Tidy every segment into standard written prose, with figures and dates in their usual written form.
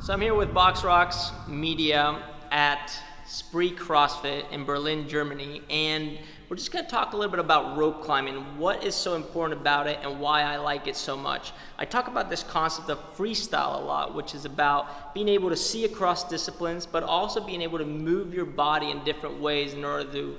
So I'm here with Box Rocks Media at Spree CrossFit in Berlin, Germany, and we're just going to talk a little bit about rope climbing, what is so important about it, and why I like it so much. I talk about this concept of freestyle a lot, which is about being able to see across disciplines, but also being able to move your body in different ways in order to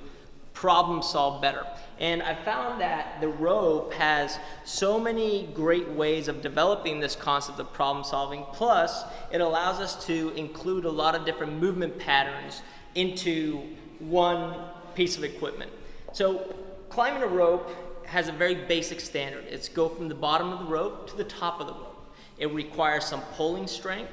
problem solve better. And I found that the rope has so many great ways of developing this concept of problem solving, plus it allows us to include a lot of different movement patterns into one piece of equipment. So climbing a rope has a very basic standard. It's go from the bottom of the rope to the top of the rope. It requires some pulling strength,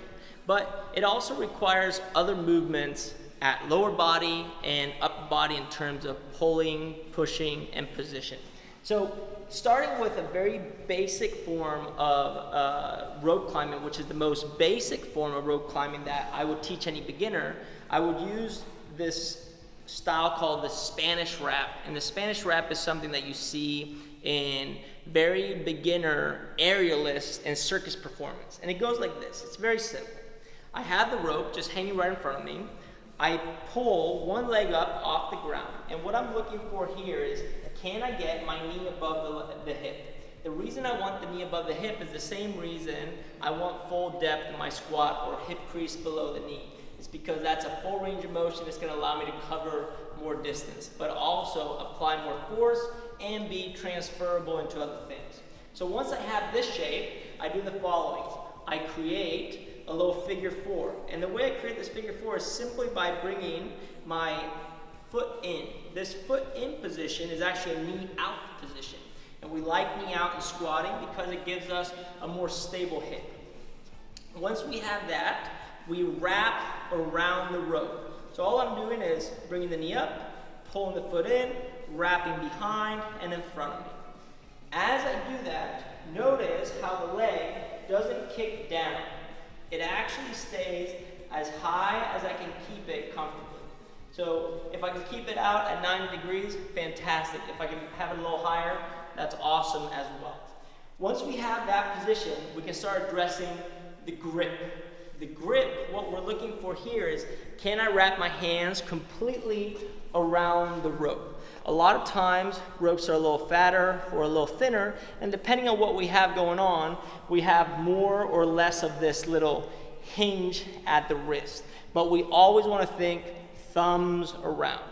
but it also requires other movements at lower body and upper body in terms of pulling, pushing, and position. So starting with a very basic form of rope climbing, which is the most basic form of rope climbing that I would teach any beginner, I would use this style called the Spanish wrap. And the Spanish wrap is something that you see in very beginner aerialists and circus performance. And it goes like this. It's very simple. I have the rope just hanging right in front of me. I pull one leg up off the ground, and what I'm looking for here is, can I get my knee above the hip? The reason I want the knee above the hip is the same reason I want full depth in my squat or hip crease below the knee. It's because that's a full range of motion. It's going to allow me to cover more distance, but also apply more force and be transferable into other things. So once I have this shape, I do the following. I create a little figure four. And the way I create this figure four is simply by bringing my foot in. This foot in position is actually a knee out position. And we like knee out in squatting because it gives us a more stable hip. Once we have that, we wrap around the rope. So all I'm doing is bringing the knee up, pulling the foot in, wrapping behind and in front of me. As I do that, notice how the leg doesn't kick down. It actually stays as high as I can keep it comfortably. So if I can keep it out at 90 degrees, fantastic. If I can have it a little higher, that's awesome as well. Once we have that position, we can start addressing the grip. The grip, what we're looking for here is, can I wrap my hands completely around the rope? A lot of times, ropes are a little fatter or a little thinner, and depending on what we have going on, we have more or less of this little hinge at the wrist. But we always want to think thumbs around.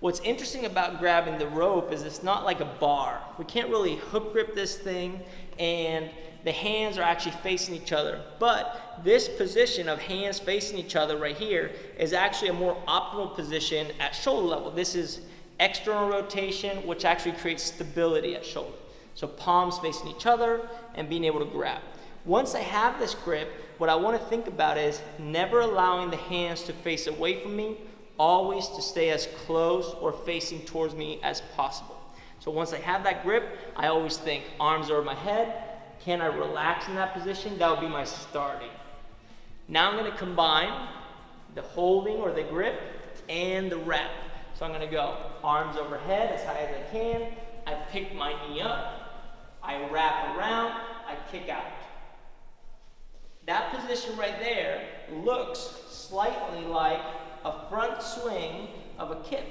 What's interesting about grabbing the rope is it's not like a bar. We can't really hook grip this thing, and the hands are actually facing each other. But this position of hands facing each other right here is actually a more optimal position at shoulder level. This is external rotation, which actually creates stability at shoulder. So palms facing each other and being able to grab. Once I have this grip, what I want to think about is never allowing the hands to face away from me, always to stay as close or facing towards me as possible. So once I have that grip, I always think arms over my head. Can I relax in that position? That would be my starting. Now I'm going to combine the holding or the grip and the wrap. So I'm going to go arms overhead as high as I can. I pick my knee up. I wrap around. I kick out. That position right there looks slightly like a front swing of a kip.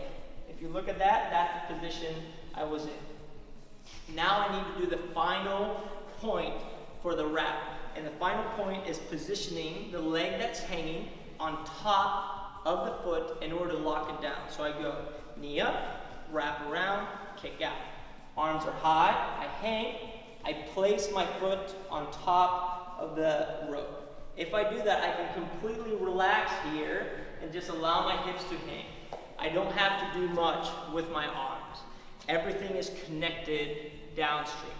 If you look at that, that's the position I was in. Now I need to do the final point for the wrap. And the final point is positioning the leg that's hanging on top of the foot in order to lock it down. So I go knee up, wrap around, kick out. Arms are high, I hang, I place my foot on top of the rope. If I do that, I can completely relax here and just allow my hips to hang. I don't have to do much with my arms. Everything is connected downstream.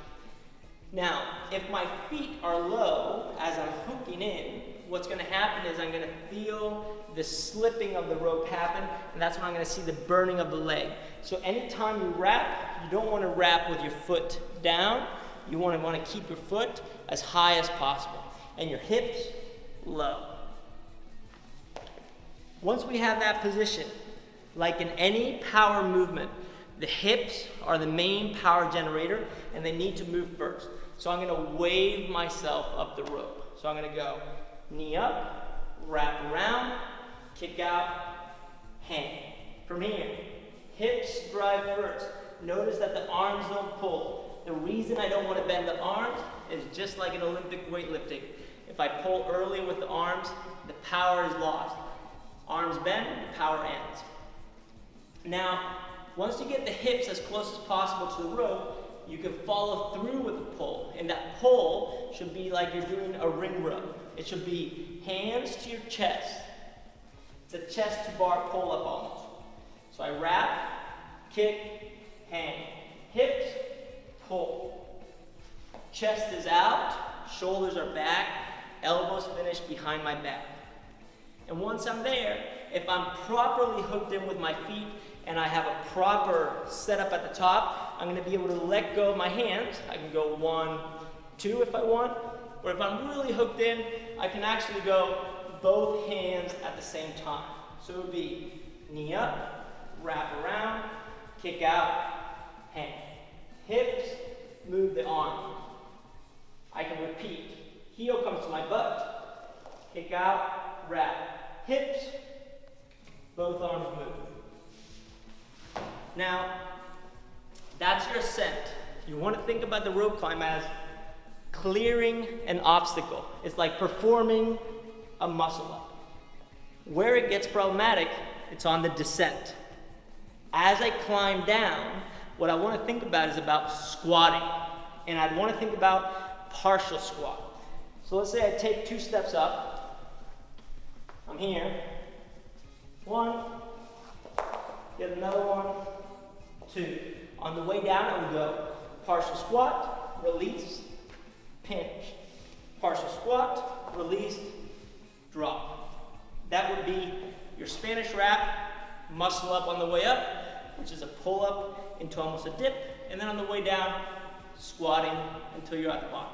Now, if my feet are low as I'm hooking in, what's going to happen is I'm going to feel the slipping of the rope happen, and that's when I'm going to see the burning of the leg. So anytime you wrap, you don't want to wrap with your foot down. You want to keep your foot as high as possible, and your hips low. Once we have that position, like in any power movement, the hips are the main power generator, and they need to move first. So I'm going to wave myself up the rope. So I'm going to go knee up, wrap around, kick out, hang. From here, hips drive first. Notice that the arms don't pull. The reason I don't want to bend the arms is just like in Olympic weightlifting. If I pull early with the arms, the power is lost. Arms bend, the power ends. Now, once you get the hips as close as possible to the rope, you can follow through with the pull. And that pull should be like you're doing a ring row. It should be hands to your chest. It's a chest to bar pull up almost. So I wrap, kick, hang. Hips, pull. Chest is out, shoulders are back, elbows finish behind my back. And once I'm there, if I'm properly hooked in with my feet and I have a proper setup at the top, I'm going to be able to let go of my hands. I can go 1, 2 if I want. Or if I'm really hooked in, I can actually go both hands at the same time. So it would be knee up, wrap around, kick out, hang. Hips, move the arm. I can repeat. Heel comes to my butt, kick out, wrap. Hips, both arms move. Now, that's your ascent. You want to think about the rope climb as clearing an obstacle. It's like performing a muscle up. Where it gets problematic, it's on the descent. As I climb down, what I want to think about is about squatting. And I'd want to think about partial squat. So let's say I take 2 steps up. I'm here. 1, get another 1, 2. On the way down, I would go partial squat, release, pinch. Partial squat, release, drop. That would be your Spanish wrap, muscle up on the way up, which is a pull up into almost a dip, and then on the way down, squatting until you're at the bottom.